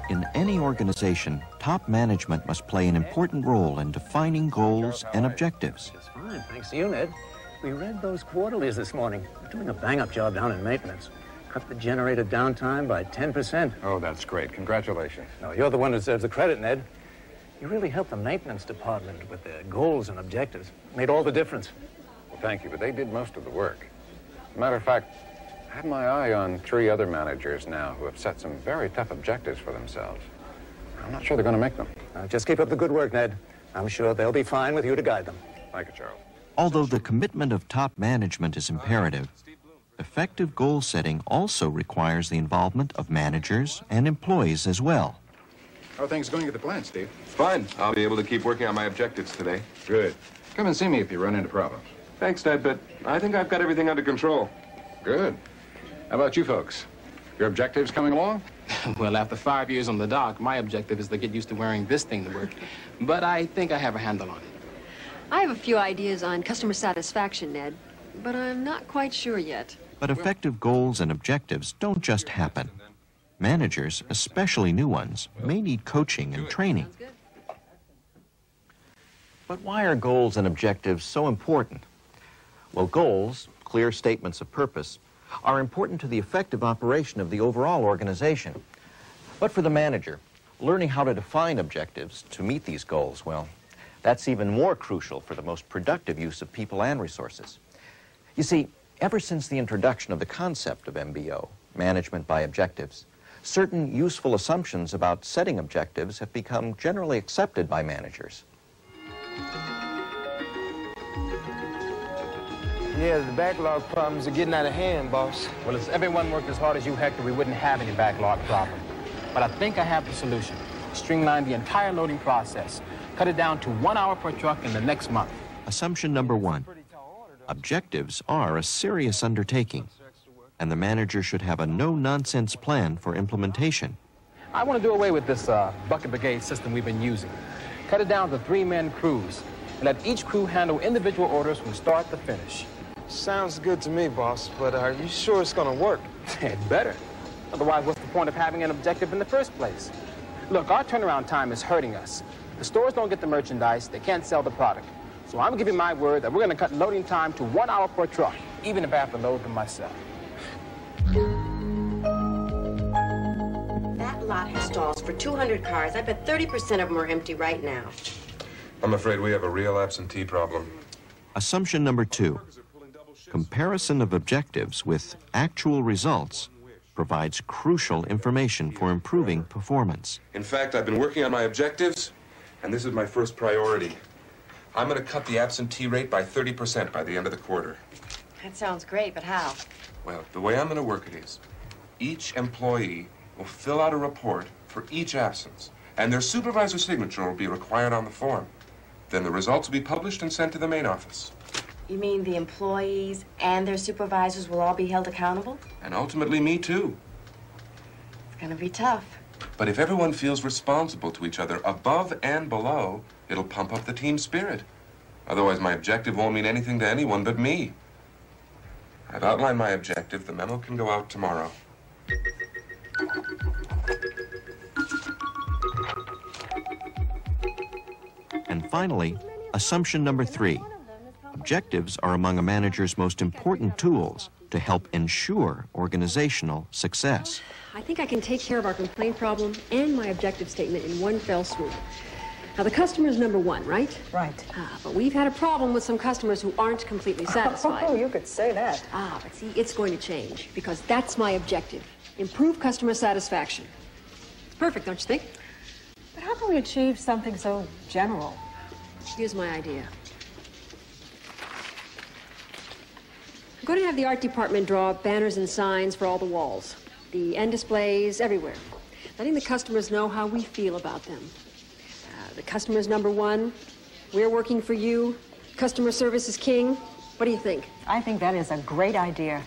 In any organization, top management must play an important role in defining goals and objectives. Just fine, thanks to you, Ned. We read those quarterlies this morning. We're doing a bang-up job down in maintenance. Cut the generator downtime by 10%. Oh, that's great. Congratulations. No, you're the one who deserves the credit, Ned. You really helped the maintenance department with their goals and objectives. Made all the difference. Well, thank you, but they did most of the work. As a matter of fact, I have my eye on 3 other managers now who have set some very tough objectives for themselves. I'm not sure they're going to make them. Just keep up the good work, Ned. I'm sure they'll be fine with you to guide them. Thank you, Charles. Although the commitment of top management is imperative, effective goal setting also requires the involvement of managers and employees as well. How are things going at the plant, Steve? Fine. I'll be able to keep working on my objectives today. Good. Come and see me if you run into problems. Thanks, Ned, but I think I've got everything under control. Good. How about you folks? Your objectives coming along? Well, after 5 years on the dock, my objective is to get used to wearing this thing to work. But I think I have a handle on it. I have a few ideas on customer satisfaction, Ned, but I'm not quite sure yet. But effective goals and objectives don't just happen. Managers, especially new ones, may need coaching and training. But why are goals and objectives so important? Well, goals, clear statements of purpose, are important to the effective operation of the overall organization. But for the manager, learning how to define objectives to meet these goals, well, that's even more crucial for the most productive use of people and resources. You see, ever since the introduction of the concept of MBO, management by objectives, certain useful assumptions about setting objectives have become generally accepted by managers. Yeah, the backlog problems are getting out of hand, boss. Well, if everyone worked as hard as you, Hector, we wouldn't have any backlog problem. But I think I have the solution. Streamline the entire loading process. Cut it down to 1 hour per truck in the next month. Assumption number 1. Objectives are a serious undertaking, and the manager should have a no-nonsense plan for implementation. I want to do away with this bucket brigade system we've been using. Cut it down to 3-man crews, and let each crew handle individual orders from start to finish. Sounds good to me, boss, but are you sure it's gonna work? It better. Otherwise, what's the point of having an objective in the first place? Look, our turnaround time is hurting us. The stores don't get the merchandise, they can't sell the product. So I'm giving my word that we're gonna cut loading time to 1 hour per truck, even if I have to load them myself. That lot has stalls for 200 cars. I bet 30% of them are empty right now. I'm afraid we have a real absentee problem. Assumption number 2. Comparison of objectives with actual results provides crucial information for improving performance. In fact, I've been working on my objectives, and this is my first priority. I'm going to cut the absentee rate by 30% by the end of the quarter. That sounds great, but how? Well, the way I'm going to work it is, each employee will fill out a report for each absence, and their supervisor's signature will be required on the form. Then the results will be published and sent to the main office. You mean the employees and their supervisors will all be held accountable? And ultimately me too. It's gonna be tough. But if everyone feels responsible to each other above and below, it'll pump up the team spirit. Otherwise, my objective won't mean anything to anyone but me. I've outlined my objective. The memo can go out tomorrow. And finally, assumption number 3. Objectives are among a manager's most important tools to help ensure organizational success. I think I can take care of our complaint problem and my objective statement in one fell swoop. Now, the customer's number 1, right? Right. But we've had a problem with some customers who aren't completely satisfied. Oh, you could say that. But see, it's going to change, because that's my objective. Improve customer satisfaction. It's perfect, don't you think? But how can we achieve something so general? Here's my idea. I'm going to have the art department draw up banners and signs for all the walls, the end displays, everywhere, letting the customers know how we feel about them. The customer's number 1, we're working for you, customer service is king. What do you think? I think that is a great idea.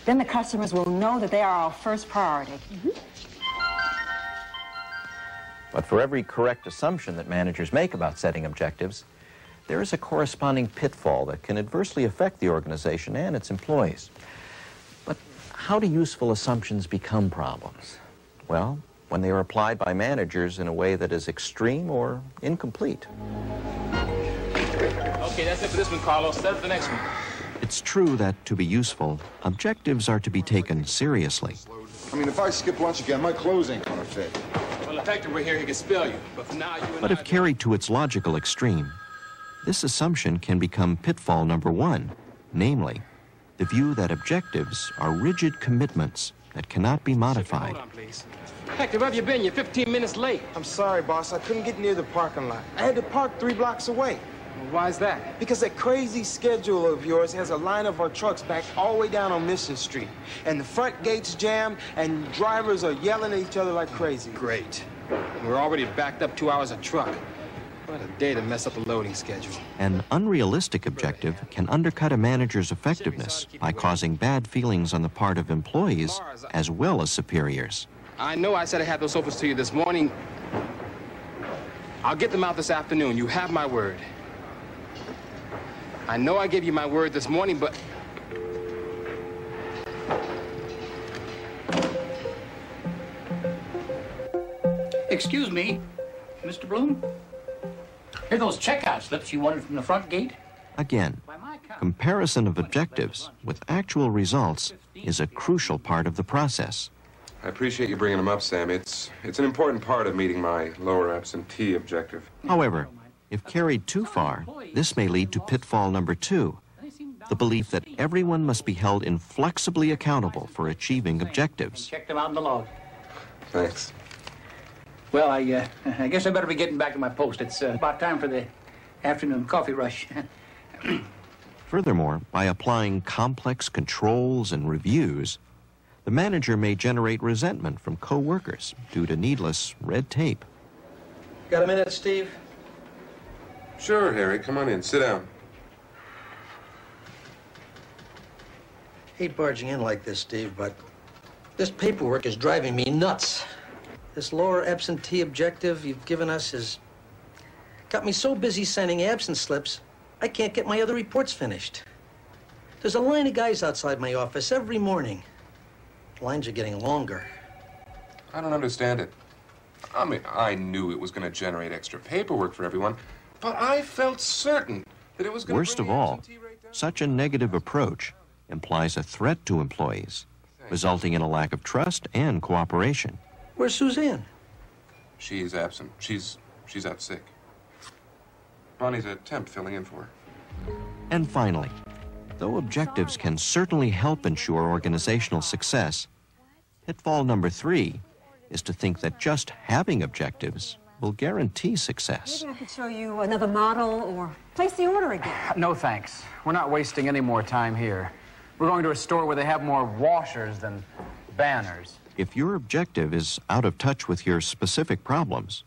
Then the customers will know that they are our first priority. But for every correct assumption that managers make about setting objectives, there is a corresponding pitfall that can adversely affect the organization and its employees. But how do useful assumptions become problems? Well, when they are applied by managers in a way that is extreme or incomplete. Okay, that's it for this one, Carlos. Set up the next one. It's true that to be useful, objectives are to be taken seriously. I mean, if I skip lunch again, my clothes ain't gonna fit. Well, if Hector were here, he could spill you. But for now, you and But if carried to its logical extreme, this assumption can become pitfall number one, namely, the view that objectives are rigid commitments that cannot be modified. Hold on, please. Hector, where have you been? You're 15 minutes late. I'm sorry, boss. I couldn't get near the parking lot. I had to park 3 blocks away. Well, why is that? Because that crazy schedule of yours has a line of our trucks back all the way down on Mission Street. And the front gate's jammed, and drivers are yelling at each other like crazy. Great. We're already backed up 2 hours of truck. What a day to mess up the loading schedule. An unrealistic objective can undercut a manager's effectiveness by causing bad feelings on the part of employees as well as superiors. I know I said I had those sofas to you this morning. I'll get them out this afternoon. You have my word. I know I gave you my word this morning, but... Excuse me, Mr. Bloom? Here are those checkout slips you wanted from the front gate? Again, comparison of objectives with actual results is a crucial part of the process. I appreciate you bringing them up, Sam. It's an important part of meeting my lower absentee objective. However, if carried too far, this may lead to pitfall number 2, the belief that everyone must be held inflexibly accountable for achieving objectives. Check them out in the log. Thanks. Well, I guess I better be getting back to my post. It's about time for the afternoon coffee rush. Furthermore, by applying complex controls and reviews, the manager may generate resentment from co-workers due to needless red tape. Got a minute, Steve? Sure, Harry. Come on in. Sit down. Hate barging in like this, Steve, but this paperwork is driving me nuts. This lower absentee objective you've given us has got me so busy signing absence slips, I can't get my other reports finished. There's a line of guys outside my office every morning. The lines are getting longer. I don't understand it. I mean, I knew it was going to generate extra paperwork for everyone, but I felt certain that it was going to... Worst of all, such a negative approach implies a threat to employees, resulting in a lack of trust and cooperation. Where's Suzanne? She's absent. She's out sick. Bonnie's a temp filling in for her. And finally, though objectives can certainly help ensure organizational success, pitfall number 3 is to think that just having objectives will guarantee success. Maybe I could show you another model or place the order again. No, thanks. We're not wasting any more time here. We're going to a store where they have more washers than banners. If your objective is out of touch with your specific problems,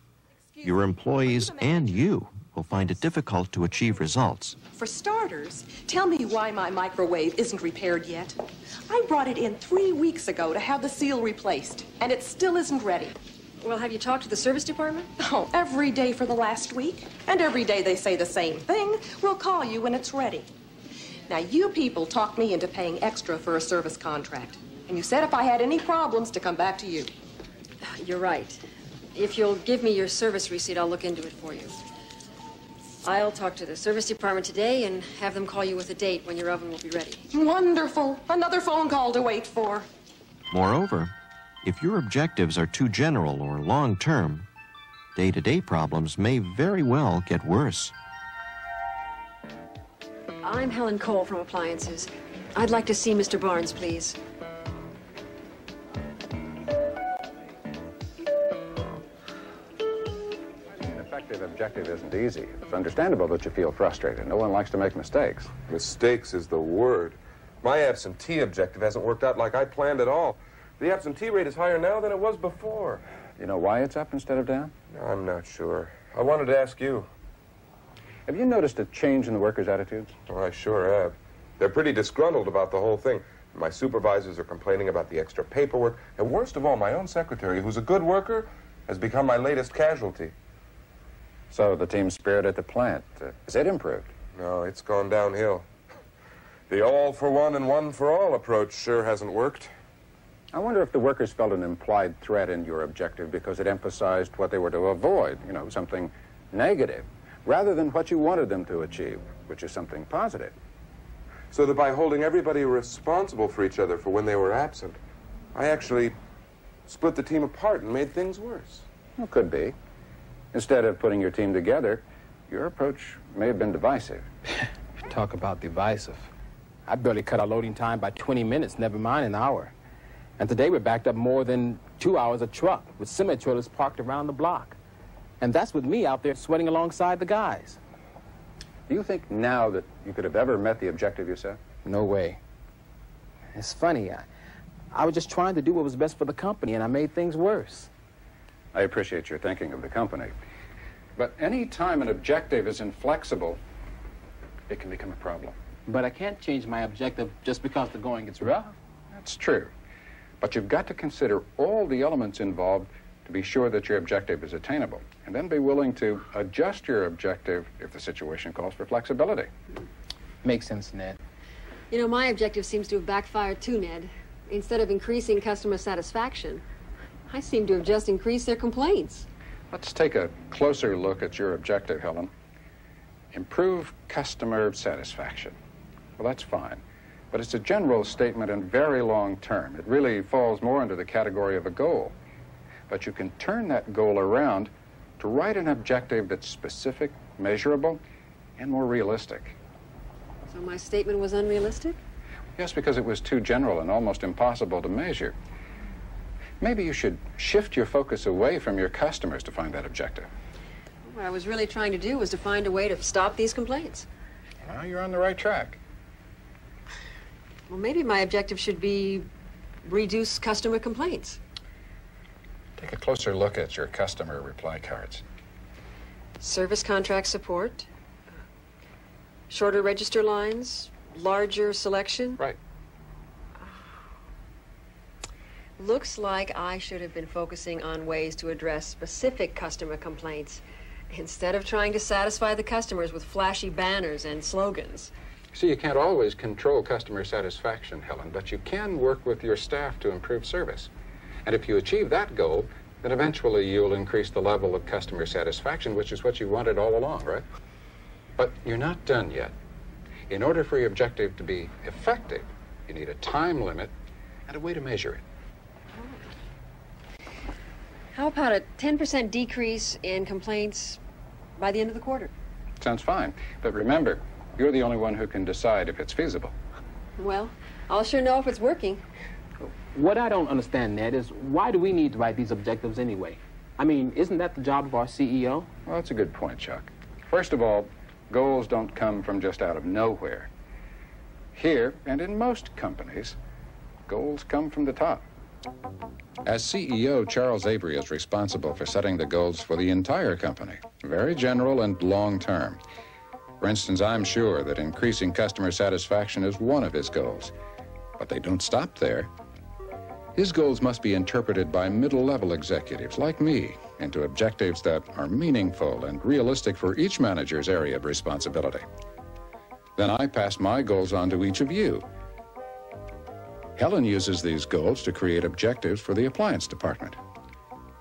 your employees and you will find it difficult to achieve results. For starters, tell me why my microwave isn't repaired yet. I brought it in 3 weeks ago to have the seal replaced, and it still isn't ready. Well, have you talked to the service department? Oh, every day for the last week. And every day they say the same thing. We'll call you when it's ready. Now, you people talked me into paying extra for a service contract. And you said if I had any problems to come back to you. You're right. If you'll give me your service receipt, I'll look into it for you. I'll talk to the service department today and have them call you with a date when your oven will be ready. Wonderful. Another phone call to wait for. Moreover, if your objectives are too general or long-term, day-to-day problems may very well get worse. I'm Helen Cole from Appliances. I'd like to see Mr. Barnes, please. An objective isn't easy. It's understandable that you feel frustrated. No one likes to make mistakes. Mistakes is the word. My absentee objective hasn't worked out like I planned at all. The absentee rate is higher now than it was before. You know why it's up instead of down? I'm not sure. I wanted to ask you. Have you noticed a change in the workers' attitudes? Oh, I sure have. They're pretty disgruntled about the whole thing. My supervisors are complaining about the extra paperwork. And worst of all, my own secretary, who's a good worker, has become my latest casualty. So the team spirit at the plant, has it improved? No, it's gone downhill. The all for one and one for all approach sure hasn't worked. I wonder if the workers felt an implied threat in your objective because it emphasized what they were to avoid, you know, something negative, rather than what you wanted them to achieve, which is something positive. So that by holding everybody responsible for each other for when they were absent, I actually split the team apart and made things worse. Well, could be. Instead of putting your team together, your approach may have been divisive. Talk about divisive. I barely cut our loading time by 20 minutes, never mind an hour. And today we're backed up more than 2 hours a truck with semi-trailers parked around the block. And that's with me out there sweating alongside the guys. Do you think now that you could have ever met the objective you set? No way. It's funny. I was just trying to do what was best for the company, and I made things worse. I appreciate your thinking of the company. But any time an objective is inflexible, it can become a problem. But I can't change my objective just because the going gets rough. That's true. But you've got to consider all the elements involved to be sure that your objective is attainable, and then be willing to adjust your objective if the situation calls for flexibility. Makes sense, Ned. You know, my objective seems to have backfired too, Ned. Instead of increasing customer satisfaction, I seem to have just increased their complaints. Let's take a closer look at your objective, Helen. Improve customer satisfaction. Well, that's fine. But it's a general statement and very long term. It really falls more into the category of a goal. But you can turn that goal around to write an objective that's specific, measurable, and more realistic. So my statement was unrealistic? Yes, because it was too general and almost impossible to measure. Maybe you should shift your focus away from your customers to find that objective. What I was really trying to do was to find a way to stop these complaints. Well, you're on the right track. Well, maybe my objective should be reduce customer complaints. Take a closer look at your customer reply cards. Service contract support, shorter register lines, larger selection. Right. Looks like I should have been focusing on ways to address specific customer complaints instead of trying to satisfy the customers with flashy banners and slogans. See, you can't always control customer satisfaction, Helen, but you can work with your staff to improve service. And if you achieve that goal, then eventually you'll increase the level of customer satisfaction, which is what you wanted all along, right? But you're not done yet. In order for your objective to be effective, you need a time limit and a way to measure it. How about a 10% decrease in complaints by the end of the quarter? Sounds fine. But remember, you're the only one who can decide if it's feasible. Well, I'll sure know if it's working. What I don't understand, Ned, is why do we need to write these objectives anyway? I mean, isn't that the job of our CEO? Well, that's a good point, Chuck. First of all, goals don't come from just out of nowhere. Here, and in most companies, goals come from the top. As CEO, Charles Avery is responsible for setting the goals for the entire company, very general and long-term. For instance, I'm sure that increasing customer satisfaction is one of his goals, but they don't stop there. His goals must be interpreted by middle-level executives like me into objectives that are meaningful and realistic for each manager's area of responsibility. Then I pass my goals on to each of you. Helen uses these goals to create objectives for the appliance department.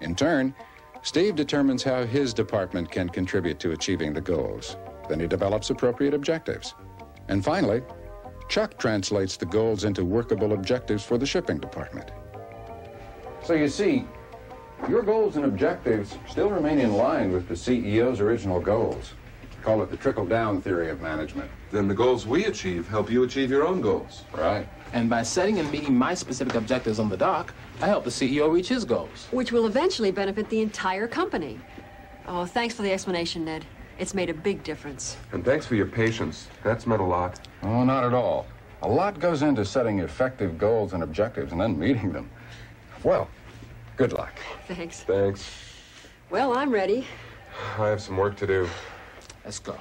In turn, Steve determines how his department can contribute to achieving the goals. Then he develops appropriate objectives. And finally, Chuck translates the goals into workable objectives for the shipping department. So you see, your goals and objectives still remain in line with the CEO's original goals. Call it the trickle-down theory of management. Then the goals we achieve help you achieve your own goals. Right. And by setting and meeting my specific objectives on the dock, I help the CEO reach his goals. Which will eventually benefit the entire company. Oh, thanks for the explanation, Ned. It's made a big difference. And thanks for your patience. That's meant a lot. Oh, not at all. A lot goes into setting effective goals and objectives and then meeting them. Well, good luck. Thanks. Thanks. Well, I'm ready. I have some work to do. Let's go.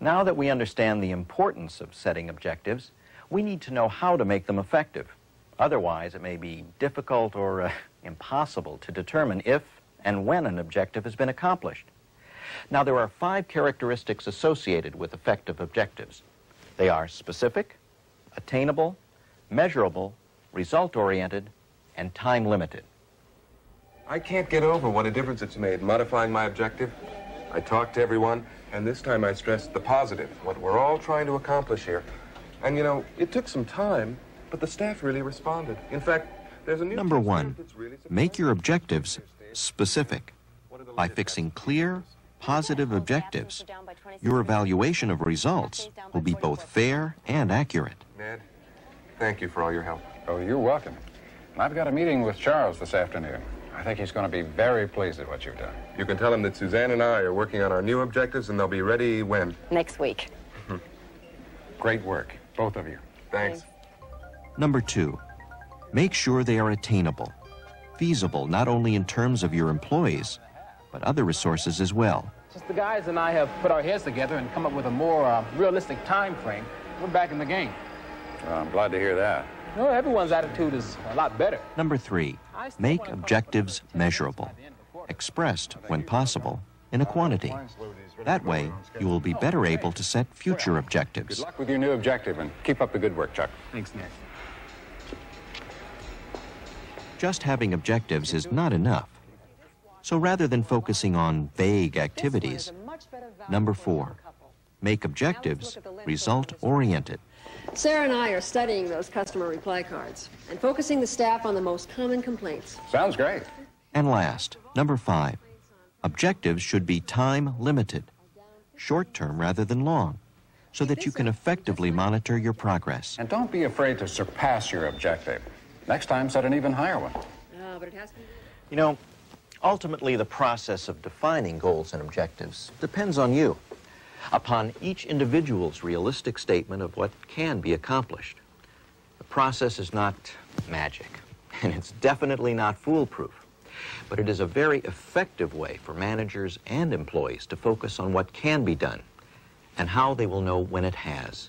Now that we understand the importance of setting objectives, we need to know how to make them effective. Otherwise, it may be difficult or impossible to determine if and when an objective has been accomplished. Now, there are 5 characteristics associated with effective objectives. They are specific, attainable, measurable, result-oriented, and time-limited. I can't get over what a difference it's made modifying my objective. I talked to everyone, and this time I stressed the positive, what we're all trying to accomplish here. And you know, it took some time, but the staff really responded. In fact, there's a new... Number one, make your objectives specific. By fixing clear, positive objectives, your evaluation of results will be both fair and accurate. Ned, thank you for all your help. Oh, you're welcome. I've got a meeting with Charles this afternoon. I think he's going to be very pleased at what you've done. You can tell him that Suzanne and I are working on our new objectives, and they'll be ready when? Next week. Great work, both of you. Thanks. Number two, make sure they are attainable, feasible not only in terms of your employees, but other resources as well. Since the guys and I have put our heads together and come up with a more realistic time frame, we're back in the game. Well, I'm glad to hear that. You know, everyone's attitude is a lot better. Number three, make objectives measurable, expressed, when possible, in a quantity. That way, you will be better able to set future objectives. Good luck with your new objective, and keep up the good work, Chuck. Thanks, Ned. Just having objectives is not enough. So rather than focusing on vague activities, number four, make objectives result-oriented. Sarah and I are studying those customer reply cards and focusing the staff on the most common complaints. Sounds great. And last, number five, objectives should be time-limited, short-term rather than long, so that you can effectively monitor your progress. And don't be afraid to surpass your objective. Next time, set an even higher one. But it has to be... You know, ultimately the process of defining goals and objectives depends on you, upon each individual's realistic statement of what can be accomplished. The process is not magic, and it's definitely not foolproof, but it is a very effective way for managers and employees to focus on what can be done and how they will know when it has.